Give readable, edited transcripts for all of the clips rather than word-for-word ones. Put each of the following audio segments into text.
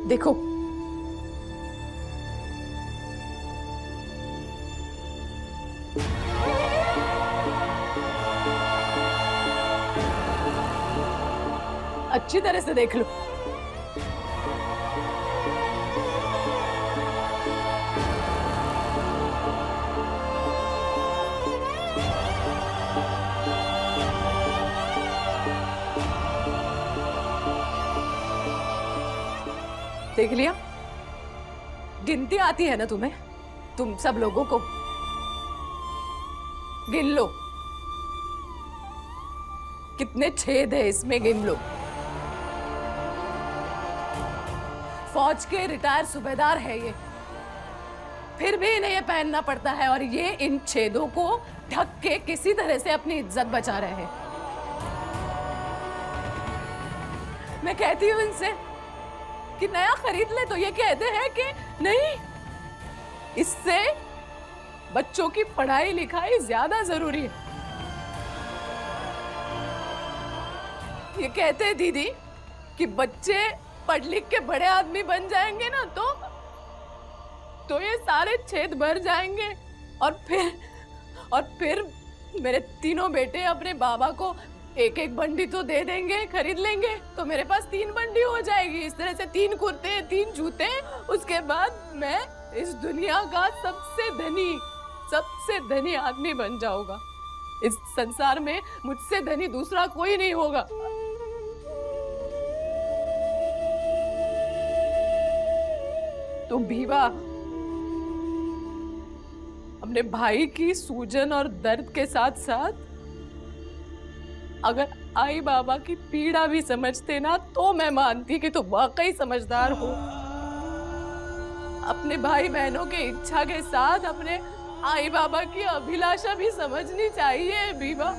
देखो, अच्छी तरह से देख लो। देख लिया? गिनती आती है ना तुम्हें? तुम सब लोगों को गिन लो, कितने छेद है इसमें, गिन लो। फौज के रिटायर सूबेदार है ये, फिर भी इन्हें ये पहनना पड़ता है और ये इन छेदों को ढक के किसी तरह से अपनी इज्जत बचा रहे हैं। मैं कहती हूं इनसे कि नया खरीद ले तो ये कहते हैं कि नहीं, इससे बच्चों की पढ़ाई लिखाई ज्यादा जरूरी है। ये कहते हैं दीदी कि बच्चे पढ़ लिख के बड़े आदमी बन जाएंगे ना तो ये सारे छेद भर जाएंगे और फिर मेरे तीनों बेटे अपने बाबा को एक एक बंडी तो दे देंगे, खरीद लेंगे, तो मेरे पास 3 बंडी हो जाएगी। इस तरह से 3 कुर्ते, 3 जूते, उसके बाद मैं इस दुनिया का सबसे धनी आदमी बन जाऊंगा। इस संसार में मुझसे धनी दूसरा कोई नहीं होगा। तो भीवा अपने भाई की सूजन और दर्द के साथ साथ अगर आई बाबा की पीड़ा भी समझते ना तो मैं मानती कि तो वाकई समझदार हो। अपने भाई बहनों के इच्छा के साथ अपने आई बाबा की अभिलाषा भी समझनी चाहिए बीबा।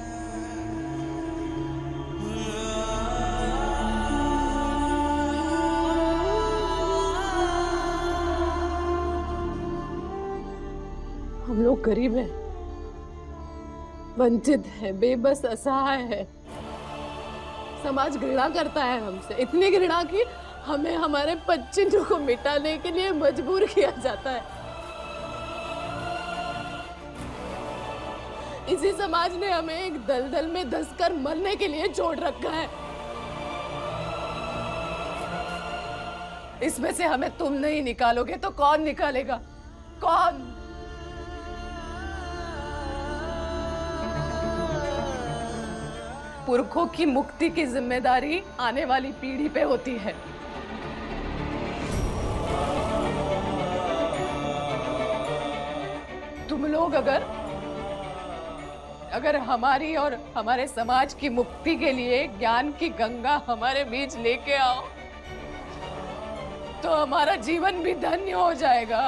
हम लोग गरीब हैं, वंचित है, बेबस, असहाय है। समाज घृणा करता है हमसे, इतनी घृणा कि हमें हमारे पदचिन्हों को मिटाने के लिए मजबूर किया जाता है। इसी समाज ने हमें एक दलदल में धंसकर मरने के लिए छोड़ रखा है। इसमें से हमें तुम नहीं निकालोगे तो कौन निकालेगा? कौन? पुरखों की मुक्ति की जिम्मेदारी आने वाली पीढ़ी पे होती है। तुम लोग अगर हमारी और हमारे समाज की मुक्ति के लिए ज्ञान की गंगा हमारे बीच लेके आओ तो हमारा जीवन भी धन्य हो जाएगा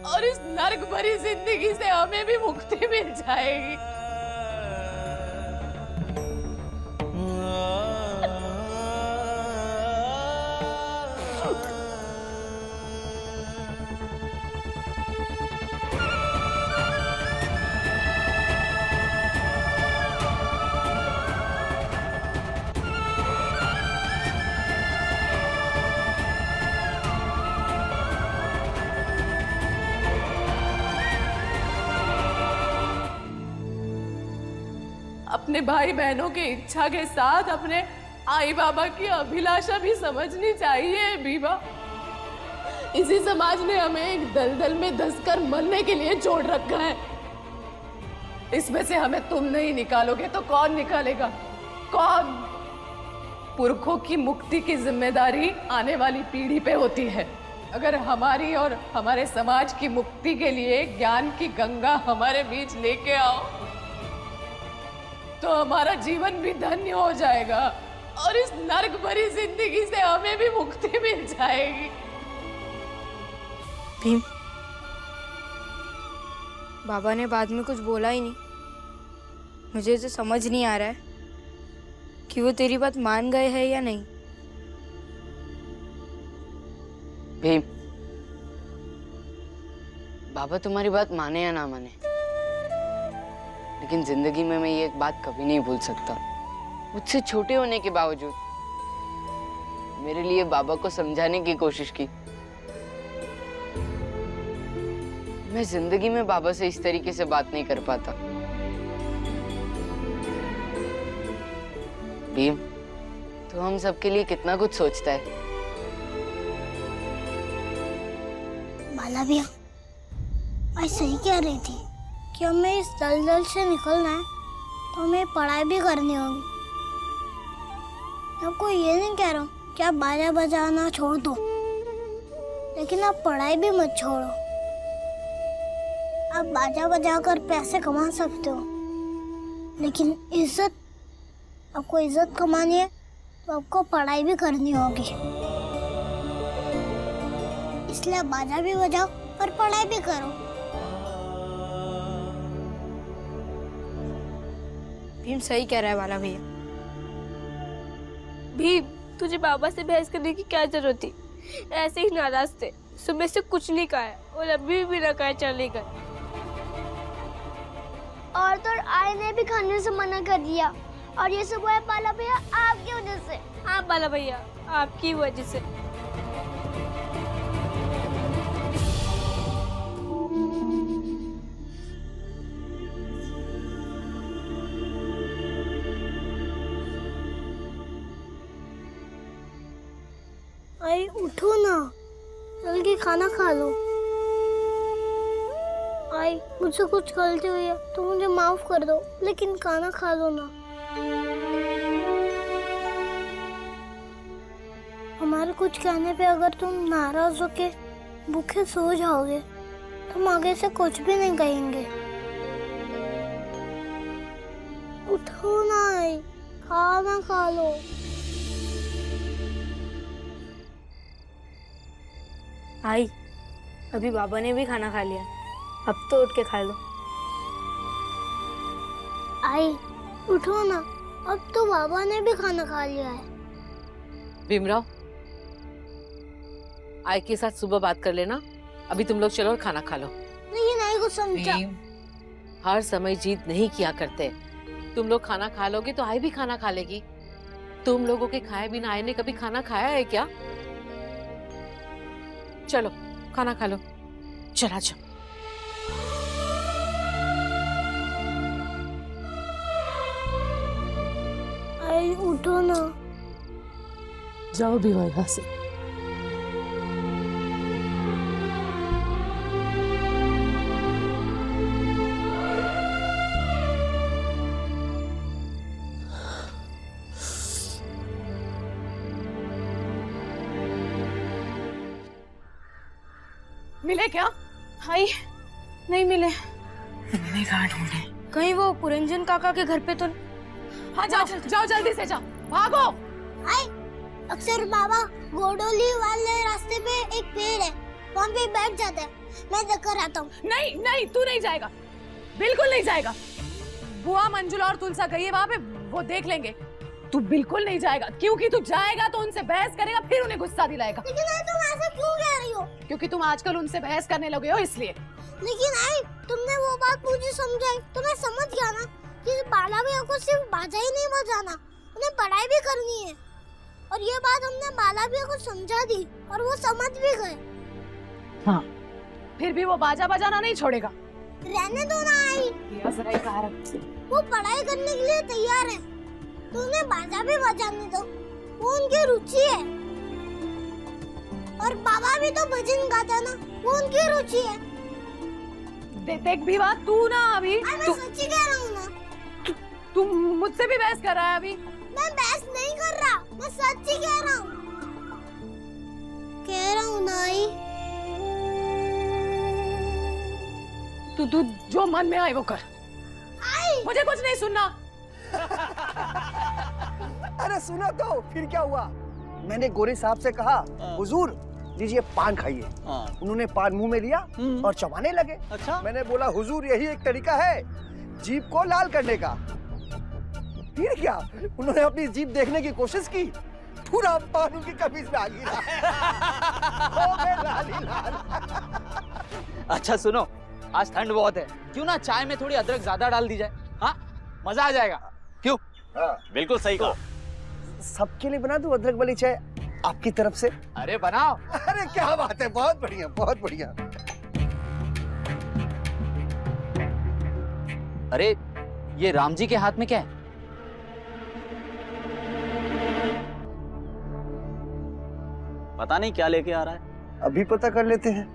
और इस नर्क भरी जिंदगी से हमें भी मुक्ति मिल जाएगी। अपने भाई बहनों की इच्छा के साथ अपने आई बाबा की अभिलाषा भी समझनी चाहिए बीबा। इसी समाज ने हमें एक दलदल में धंसकर मरने के लिए छोड़ रखा है। इसमें से हमें तुम नहीं निकालोगे तो कौन निकालेगा? कौन? पुरखों की मुक्ति की जिम्मेदारी आने वाली पीढ़ी पे होती है। अगर हमारी और हमारे समाज की मुक्ति के लिए ज्ञान की गंगा हमारे बीच लेके आओ तो हमारा जीवन भी धन्य हो जाएगा और इस नर्क भरी जिंदगी से हमें भी मुक्ति मिल जाएगी। भीम, बाबा ने बाद में कुछ बोला ही नहीं। मुझे तो समझ नहीं आ रहा है कि वो तेरी बात मान गए हैं या नहीं। भीम, बाबा तुम्हारी बात माने या ना माने, लेकिन जिंदगी में मैं ये एक बात कभी नहीं भूल सकता। मुझसे छोटे होने के बावजूद मेरे लिए बाबा को समझाने की कोशिश की। मैं जिंदगी में बाबा से इस तरीके से बात नहीं कर पाता। भीम, तो हम सबके लिए कितना कुछ सोचता है। बाला भैया, मैं सही कह रही थी कि हमें इस दलदल से निकलना है तो हमें पढ़ाई भी करनी होगी। मैं आपको ये नहीं कह रहा हूँ कि आप बाजा बजाना छोड़ दो, लेकिन आप पढ़ाई भी मत छोड़ो। आप बाजा बजा कर पैसे कमा सकते हो, लेकिन आपको इज्जत कमानी है तो आपको पढ़ाई भी करनी होगी। इसलिए बाजा भी बजाओ और पढ़ाई भी करो। भीम सही कह रहा है बाला भैया। भीम, तुझे बाबा से बहस करने की क्या जरूरत थी? ऐसे ही नाराज थे, सुबह से कुछ नहीं कहा और अभी भी ना कहा चले गए। और तो आय ने भी खाने से मना कर दिया, और ये सब हुआ बाला भैया आपकी वजह से। हाँ बाला भैया, आपकी वजह से। आई उठो ना, जल्दी खाना खा लो। आई मुझसे कुछ गलती हुई है तो मुझे माफ कर दो, लेकिन खाना खा लो ना। हमारे कुछ कहने पे अगर तुम नाराज होके भूखे सो जाओगे तो हम आगे से कुछ भी नहीं कहेंगे। उठो ना आई, खाना खा लो। आई, अभी बाबा ने भी खाना खा लिया, अब तो उठ के खा लो। आई उठो ना, अब तो बाबा ने भी खाना खा लिया है। भीमराव, आई के साथ सुबह बात कर लेना। अभी तुम लोग चलो और खाना खा लो। लेकिन आई को समझा। भीम, हर समय जीत नहीं किया करते। तुम लोग खाना खा लोगे तो आई भी खाना खा लेगी। तुम लोगों के खाए बिना आई ने कभी खाना खाया है क्या? चलो खाना खा लो, चला जाओ। आई उठो ना। जाओ भी यहाँ से। मिले क्या? हाय, नहीं मिले। मैंने कहा ढूंढे। कहीं वो पुरंजन काका के घर पे तो हाँ जाओ जाओ, जल्दी से जाओ, भागो। आई अक्सर बाबा गोडोली वाले रास्ते पे एक पेड़ है, वहाँ पे बैठ जाते हैं। मैं देखकर आता हूँ। नहीं नहीं, तू नहीं जाएगा, बिल्कुल नहीं जाएगा। बुआ मंजुला और तुलसा गई है वहाँ पे, वो देख लेंगे। तू बिल्कुल नहीं जाएगा, क्योंकि तू जाएगा तो उनसे बहस करेगा, फिर उन्हें गुस्सा दिलाएगा। लेकिन आई तुम ऐसा क्यों कह रही हो? क्योंकि तुम आजकल उनसे बहस करने लगे हो, इसलिए। लेकिन आई तुमने वो बात मुझे समझाई तो मैं समझ गया ना कि बाला भैया को सिर्फ बाजा ही नहीं बजाना, उन्हें पढ़ाई भी करनी है। और ये बात हमने बाला भैया को समझा दी और वो समझ भी गए। हाँ, फिर भी वो बाजा बजाना नहीं छोड़ेगा। रहने दो ना आई, वो पढ़ाई करने के लिए तैयार है तो उन्हें बाजा भी बजाने दो, वो उनकी रुचि है। और बाबा भी तो भजन गाता है ना, वो उनकी रुचि है। देख भी बात, तू ना अभी मैं सच्ची कह रहा हूँ ना। तू मुझसे भी बहस कर रहा है अभी। मैं बहस नहीं कर रहा, मैं सच्ची कह रहा हूँ। कह रहा हूँ ना आई। तू जो मन में आए वो कर, आई मुझे कुछ नहीं सुनना। अरे सुनो तो, फिर क्या हुआ? मैंने गोरे साहब से कहा, हुजूर लीजिए पान खाइए। उन्होंने पान मुंह में लिया और चबाने लगे। अच्छा? मैंने बोला हुजूर यही एक तरीका है जीभ को लाल करने का। फिर क्या, उन्होंने अपनी जीभ देखने की कोशिश की, पूरा पान उनकी कमीज में आ गिरा। हो गए लाल ही लाल। अच्छा सुनो, आज ठंड बहुत है, क्यों ना चाय में थोड़ी अदरक ज्यादा डाल दी जाए? हाँ, मजा आ जाएगा। क्यों? हाँ। बिल्कुल सही कहा। सबके लिए बना दूं अदरक वाली चाय? आपकी तरफ से। अरे बनाओ। अरे क्या बात है, बहुत बढ़िया बहुत बढ़िया। अरे ये राम जी के हाथ में क्या है? पता नहीं क्या लेके आ रहा है। अभी पता कर लेते हैं।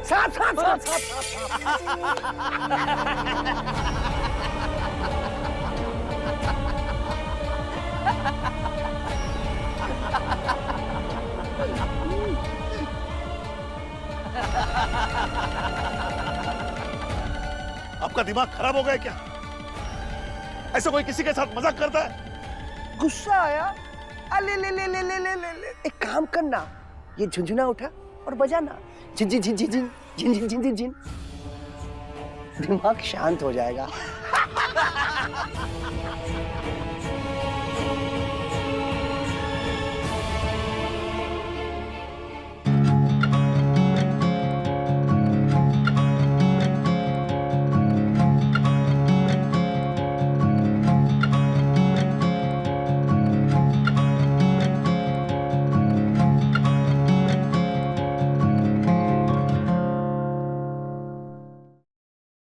साथ साथ साथ साथ आपका दिमाग खराब हो गया क्या? ऐसे कोई किसी के साथ मजाक करता है? गुस्सा आया? अले ले ले ले ले ले ले ले। एक काम करना, ये झुंझुना उठा और बजाना, झिन झिन झिन झिन झिन झिन झिन झिन झिन झिन। दिमाग शांत हो जाएगा।